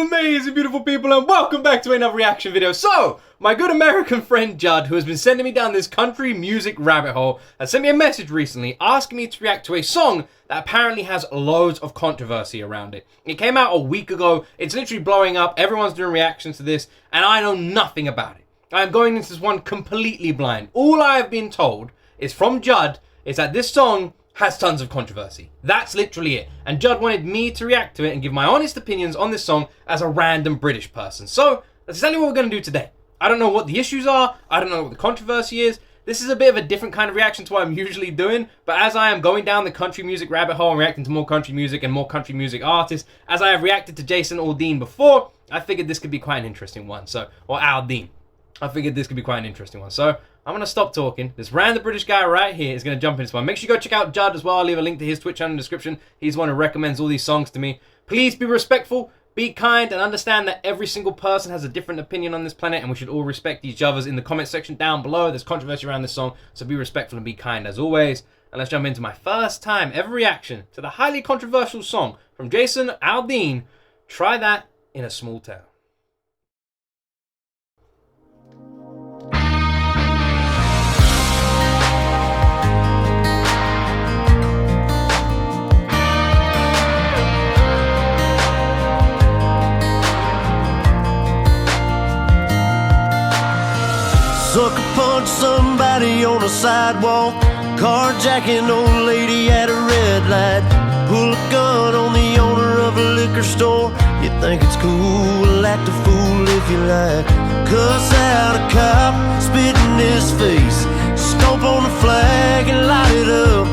amazing, beautiful people, and welcome back to another reaction video. So, my good American friend Judd, who has been sending me down this country music rabbit hole, has sent me a message recently asking me to react to a song that apparently has loads of controversy around it. It came out a week ago, it's literally blowing up, everyone's doing reactions to this, and I know nothing about it. I am going into this one completely blind. All I have been told is from Judd is that this song has tons of controversy. That's literally it. And Judd wanted me to react to it and give my honest opinions on this song as a random British person. So, that's exactly what we're going to do today. I don't know what the issues are. I don't know what the controversy is. This is a bit of a different kind of reaction to what I'm usually doing. But as I am going down the country music rabbit hole and reacting to more country music and more country music artists, as I have reacted to Jason Aldean before, I figured this could be quite an interesting one. So, or Aldean. I figured this could be quite an interesting one. So, I'm going to stop talking. This random British guy right here is going to jump into this one. Make sure you go check out Judd as well. I'll leave a link to his Twitch channel in the description. He's the one who recommends all these songs to me. Please be respectful, be kind, and understand that every single person has a different opinion on this planet, and we should all respect each other's in the comment section down below. There's controversy around this song, so be respectful and be kind as always. And let's jump into my first time ever reaction to the highly controversial song from Jason Aldean, Try That in a Small Town. Sucker punch somebody on a sidewalk, carjacking old lady at a red light, pull a gun on the owner of a liquor store. You think it's cool, act a fool if you like, cuss out a cop, spit in his face, stomp on the flag and light it up.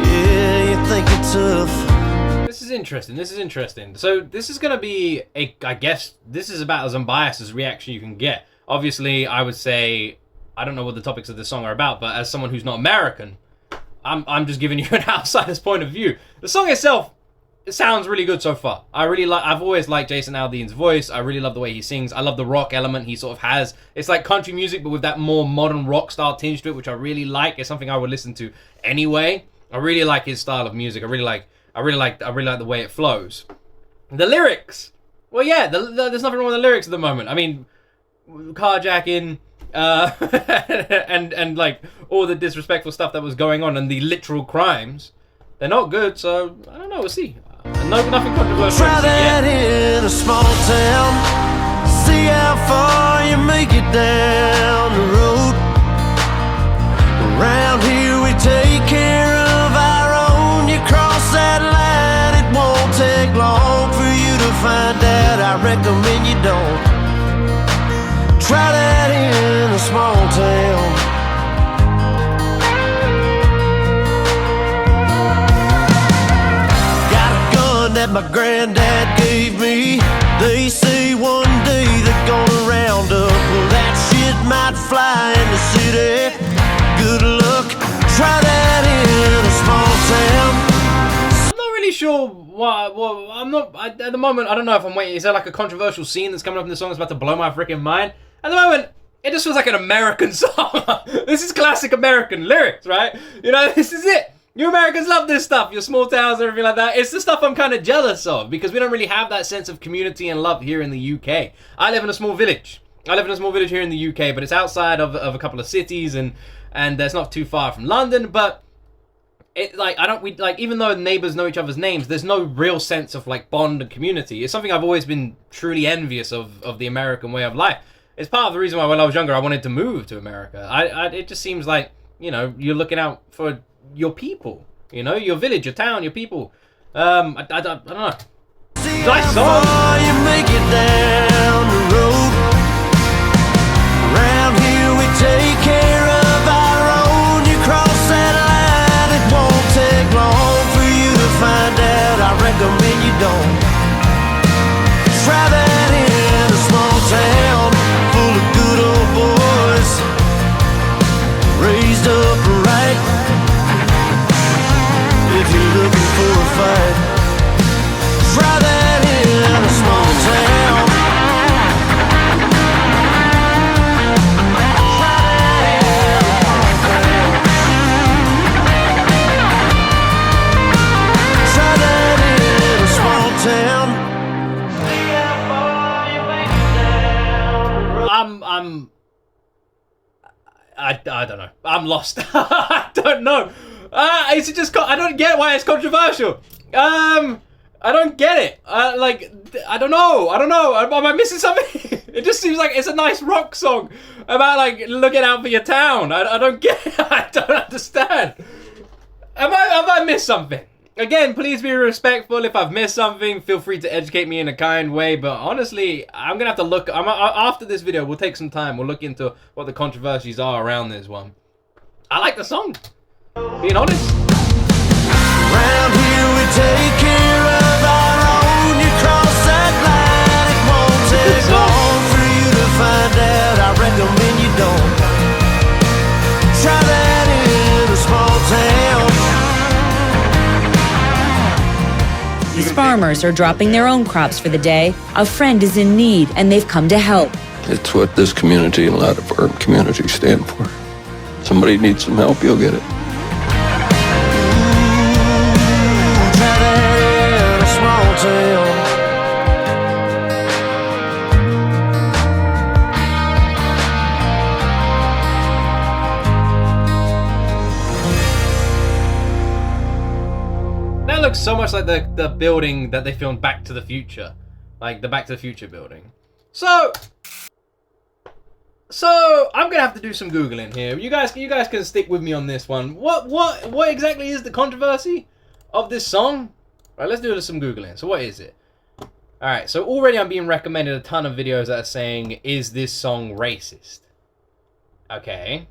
Yeah, you think it's tough. This is interesting. So this is gonna be I guess this is about as unbiased as reaction you can get. Obviously, I would say, I don't know what the topics of this song are about, but as someone who's not American, I'm just giving you an outsider's point of view. The song itself, it sounds really good so far. I've always liked Jason Aldean's voice. I really love the way he sings. I love the rock element he sort of has. It's like country music, but with that more modern rock style tinge to it, which I really like. It's something I would listen to anyway. I really like his style of music. I really like the way it flows. The lyrics, well, yeah, there's nothing wrong with the lyrics at the moment. I mean, carjacking and like all the disrespectful stuff that was going on and the literal crimes, they're not good. So I don't know, we'll see. Nothing controversial. Try that in a small town, see how far you make it down the road. Around here we take care of our own. You cross that line, it won't take long for you to find out. I recommend you don't. Try that in a small town. Got a gun that my granddad gave me. They say one day they're gonna round up. Well, that shit might fly in the city. Good luck. Try that in a small town. I'm not really sure why. Well, at the moment, I don't know if I'm waiting. Is there like a controversial scene that's coming up in the song that's about to blow my freaking mind? At the moment, it just feels like an American song. This is classic American lyrics, right? You know, this is it. You Americans love this stuff, your small towns and everything like that. It's the stuff I'm kind of jealous of because we don't really have that sense of community and love here in the UK. I live in a small village. Here in the UK, but it's outside of a couple of cities and it's not too far from London, but it even though neighbors know each other's names, there's no real sense of like bond and community. It's something I've always been truly envious of the American way of life. It's part of the reason why when I was younger I wanted to move to America. It just seems like, you know, you're looking out for your people, you know, your village, your town, your people. I don't know. Nice song. You make it down the road. Around here we take care of our own. You cross that line, it won't take long for you to find out. I recommend you don't. Try that in a small town full of good old boys, raised up right. If you're looking for a fight, try that in a small town. don't know. I'm lost. I don't know. Is it just? I don't get why it's controversial. I don't get it. I don't know. Am I missing something? It just seems like it's a nice rock song about like looking out for your town. I don't get it. I don't understand. Have I missed something? Again, please be respectful. If I've missed something, feel free to educate me in a kind way. But honestly, I'm gonna have to look. After this video, we'll take some time. We'll look into what the controversies are around this one. I like the song. Being honest. Round here we take care of our own. You cross that line, it won't take long for you to find out. I recommend you don't try that in a small town. These farmers are dropping their own crops for the day. A friend is in need, and they've come to help. It's what this community and a lot of our communities stand for. Somebody needs some help, you'll get it. Try that in a small town. That looks so much like the building that they filmed Back to the Future. Like the Back to the Future building. So I'm gonna have to do some Googling here. You guys can stick with me on this one. What exactly is the controversy of this song? Right, let's do some Googling. So what is it? Alright, so already I'm being recommended a ton of videos that are saying, is this song racist? Okay.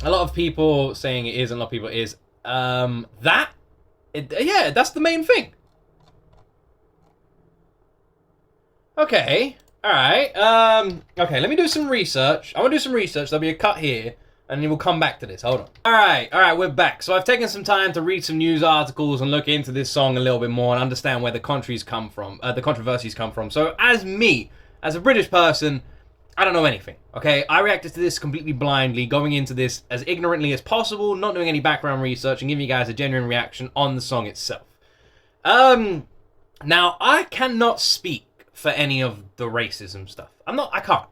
A lot of people saying it is, and a lot of people it is. Yeah, that's the main thing. Okay. Alright. Okay, let me do some research. I'm gonna do some research. There'll be a cut here, and then we'll come back to this. Hold on. Alright, we're back. So I've taken some time to read some news articles and look into this song a little bit more and understand where the controversies come from. So as a British person, I don't know anything, okay? I reacted to this completely blindly, going into this as ignorantly as possible, not doing any background research, and giving you guys a genuine reaction on the song itself. Now, I cannot speak for any of the racism stuff. I can't.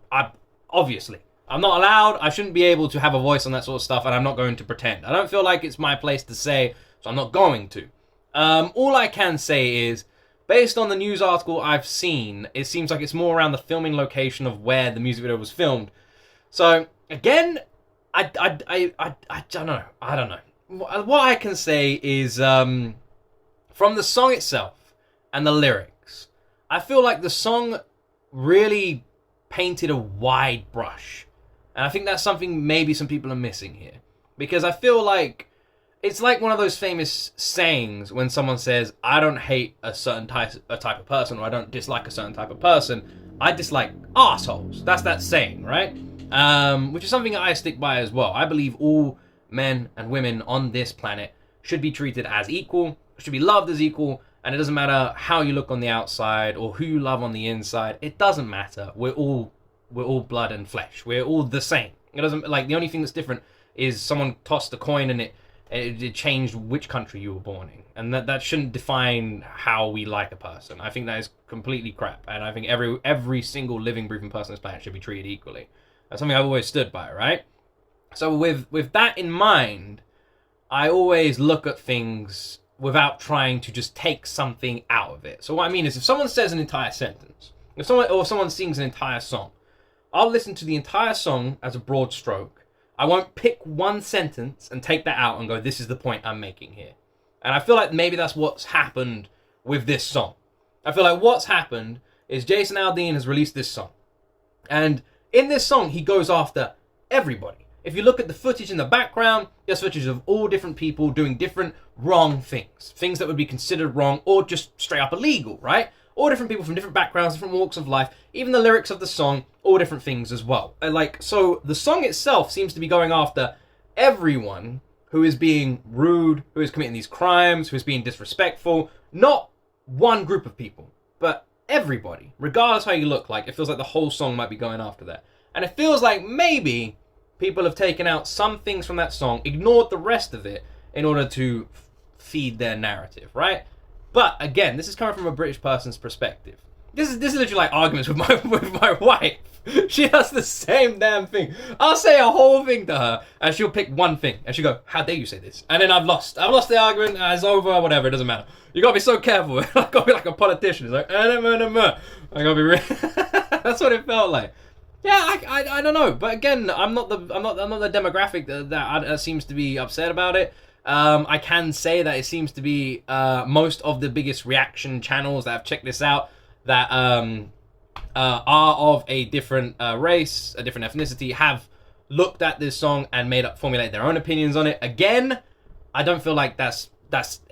Obviously. I'm not allowed. I shouldn't be able to have a voice on that sort of stuff, and I'm not going to pretend. I don't feel like it's my place to say, so I'm not going to. All I can say is, based on the news article I've seen, it seems like it's more around the filming location of where the music video was filmed. So, again, I don't know. I don't know. What I can say is, from the song itself and the lyrics, I feel like the song really painted a wide brush. And I think that's something maybe some people are missing here. Because I feel like it's like one of those famous sayings when someone says, I don't hate a certain type of person, or I don't dislike a certain type of person. I dislike assholes. That's that saying, right? Which is something I stick by as well. I believe all men and women on this planet should be treated as equal, should be loved as equal, and it doesn't matter how you look on the outside or who you love on the inside. It doesn't matter. We're all blood and flesh. We're all the same. It doesn't, like, the only thing that's different is someone tossed a coin and it changed which country you were born in, and that shouldn't define how we like a person. I think that is completely crap, and I think every single living, breathing person on this planet should be treated equally. That's something I've always stood by, right? So with that in mind, I always look at things without trying to just take something out of it. So what I mean is, if someone says an entire sentence, if someone sings an entire song, I'll listen to the entire song as a broad stroke. I won't pick one sentence and take that out and go, this is the point I'm making here. And I feel like maybe that's what's happened with this song. I feel like what's happened is Jason Aldean has released this song. And in this song, he goes after everybody. If you look at the footage in the background, there's footage of all different people doing different wrong things. Things that would be considered wrong or just straight up illegal, right? All different people from different backgrounds, different walks of life. Even the lyrics of the song, all different things as well. So the song itself seems to be going after everyone who is being rude, who is committing these crimes, who is being disrespectful. Not one group of people, but everybody. Regardless how you look like, it feels like the whole song might be going after that. And it feels like maybe people have taken out some things from that song, ignored the rest of it in order to feed their narrative, right? But again, this is coming from a British person's perspective. This is literally like arguments with my wife. She does the same damn thing. I'll say a whole thing to her, and she'll pick one thing, and she'll go, "How dare you say this?" And then I've lost the argument. It's over. Whatever. It doesn't matter. You gotta be so careful. I gotta be like a politician. It's like, I gotta be real. That's what it felt like. Yeah, I don't know. But again, I'm not the demographic that seems to be upset about it. I can say that it seems to be most of the biggest reaction channels that have checked this out that are of a different race, a different ethnicity, have looked at this song and formulated their own opinions on it. Again, I don't feel like that's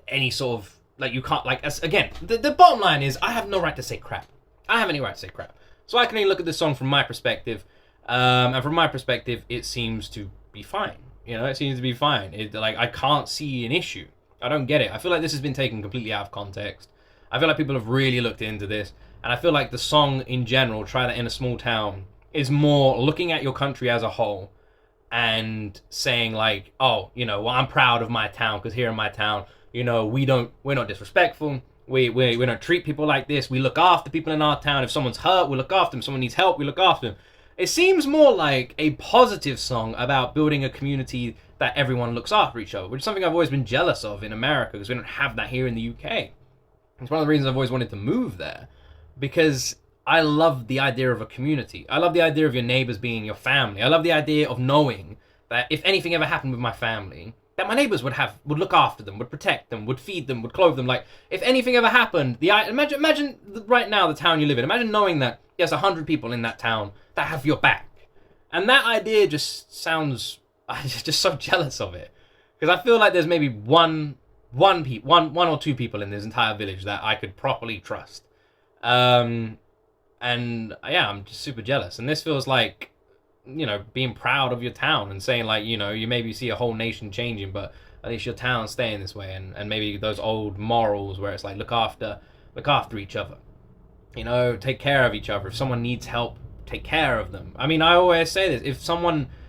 any sort of, like, you can't, like, again, the bottom line is, I have no right to say crap. I have any right to say crap. So I can only look at this song from my perspective, and from my perspective, it seems to be fine. You know, it seems to be fine. Like, I can't see an issue. I don't get it. I feel like this has been taken completely out of context. I feel like people have really looked into this, and I feel like the song in general, Try That in a Small Town, is more looking at your country as a whole and saying, like, oh, you know, well, I'm proud of my town because here in my town, you know, we're not disrespectful. We don't treat people like this. We look after people in our town. If someone's hurt, we look after them. Someone needs help, we look after them. It seems more like a positive song about building a community that everyone looks after each other, which is something I've always been jealous of in America because we don't have that here in the UK. It's one of the reasons I've always wanted to move there, because I love the idea of a community. I love the idea of your neighbors being your family. I love the idea of knowing that if anything ever happened with my family, that my neighbors would look after them, would protect them, would feed them, would clothe them. Like, if anything ever happened, imagine right now the town you live in. Imagine knowing that there's 100 people in that town that have your back. And that idea just sounds, I'm just so jealous of it. Because I feel like there's maybe one or two people in this entire village that I could properly trust. And yeah, I'm just super jealous. And this feels like, you know, being proud of your town and saying, like, you know, you maybe see a whole nation changing, but at least your town's staying this way. And maybe those old morals where it's like, look after each other, you know, take care of each other. If someone needs help, take care of them. I mean, I always say this,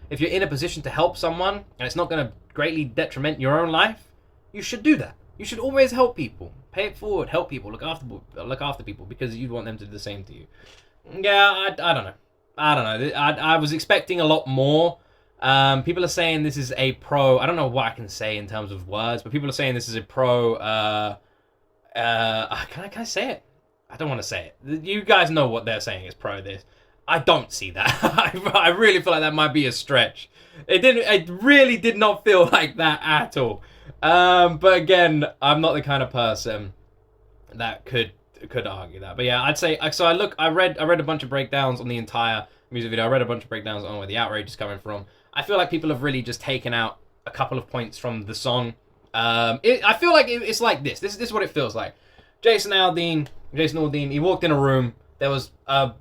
if you're in a position to help someone and it's not going to greatly detriment your own life, you should do that. You should always help people, pay it forward, help people, look after people, because you want them to do the same to you. Yeah, I don't know. I was expecting a lot more. People are saying this is a pro. I don't know what I can say in terms of words, but people are saying this is a pro. Can I say it? I don't want to say it. You guys know what they're saying is pro this. I don't see that. I really feel like that might be a stretch. It really did not feel like that at all. But again, I'm not the kind of person that could argue that. But yeah, I'd say, so I read a bunch of breakdowns on the entire music video. I read a bunch of breakdowns on where the outrage is coming from. I feel like people have really just taken out a couple of points from the song. I feel like it's like this. This is what it feels like. Jason Aldean, he walked in a room. There was a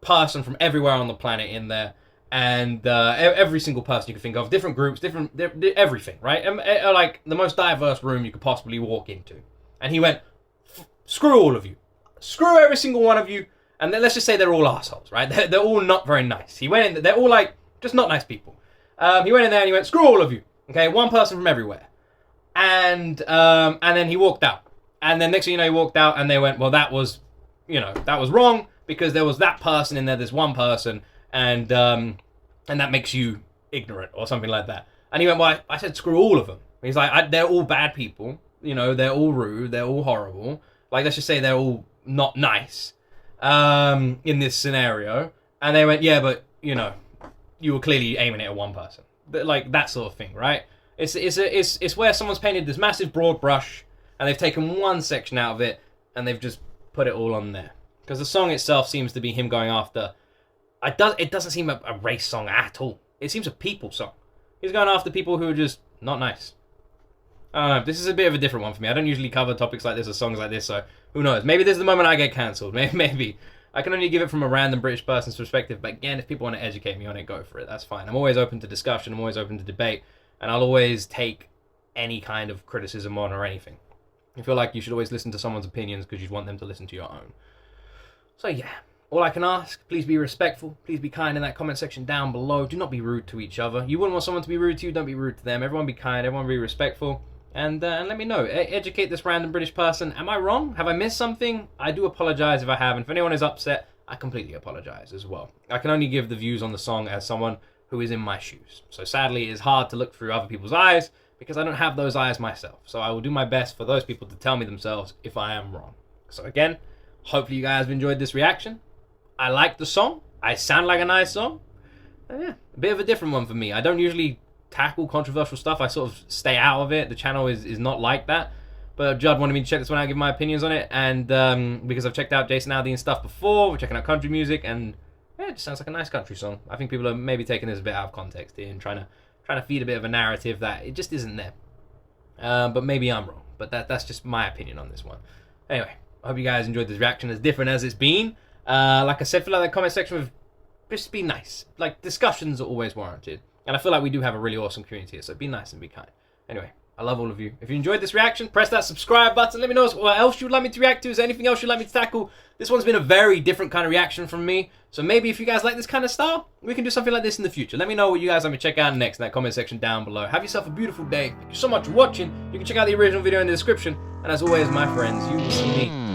person from everywhere on the planet in there. And every single person you could think of, different groups, everything, right? Like the most diverse room you could possibly walk into. And he went, screw all of you. Screw every single one of you. And then let's just say they're all assholes, right? They're all not very nice. He went in, they're all like, just not nice people. He went in there and he went, screw all of you. Okay, one person from everywhere. And then he walked out. And then next thing you know, he walked out and they went, well, that was wrong because there was that person in there, this one person, and that makes you ignorant or something like that. And he went, well, I said screw all of them. He's like, they're all bad people. You know, they're all rude. They're all horrible. Like, let's just say they're all not nice in this scenario. And they went, yeah, but, you know, you were clearly aiming it at one person. But, like, that sort of thing, right? It's where someone's painted this massive broad brush and they've taken one section out of it and they've just put it all on there. Because the song itself seems to be him going after... It doesn't seem a race song at all. It seems a people song. He's going after people who are just not nice. I don't know. This is a bit of a different one for me. I don't usually cover topics like this or songs like this, so who knows? Maybe this is the moment I get cancelled. Maybe. I can only give it from a random British person's perspective, but again, if people want to educate me on it, go for it. That's fine. I'm always open to discussion. I'm always open to debate, and I'll always take any kind of criticism on or anything. I feel like you should always listen to someone's opinions because you want them to listen to your own. So yeah. All I can ask, please be respectful. Please be kind in that comment section down below. Do not be rude to each other. You wouldn't want someone to be rude to you, don't be rude to them. Everyone be kind, everyone be respectful. And let me know. Educate this random British person. Am I wrong? Have I missed something? I do apologize if I have. And if anyone is upset, I completely apologize as well. I can only give the views on the song as someone who is in my shoes. So sadly, it is hard to look through other people's eyes because I don't have those eyes myself. So I will do my best for those people to tell me themselves if I am wrong. So again, hopefully you guys have enjoyed this reaction. I like the song. I sound like a nice song. Yeah, a bit of a different one for me. I don't usually tackle controversial stuff. I sort of stay out of it. The channel is not like that. But Judd wanted me to check this one out, give my opinions on it. And because I've checked out Jason Aldean stuff before, we're checking out country music, and yeah, it just sounds like a nice country song. I think people are maybe taking this a bit out of context here and trying to feed a bit of a narrative that it just isn't there. But maybe I'm wrong. But that's just my opinion on this one. Anyway, I hope you guys enjoyed this reaction, as different as it's been. Like I said, feel like the comment section would just be nice. Like, discussions are always warranted. And I feel like we do have a really awesome community here, so be nice and be kind. Anyway, I love all of you. If you enjoyed this reaction, press that subscribe button. Let me know what else you would like me to react to. Is there anything else you'd like me to tackle? This one's been a very different kind of reaction from me. So maybe if you guys like this kind of style, we can do something like this in the future. Let me know what you guys want me to check out next in that comment section down below. Have yourself a beautiful day. Thank you so much for watching. You can check out the original video in the description. And as always, my friends, you will see me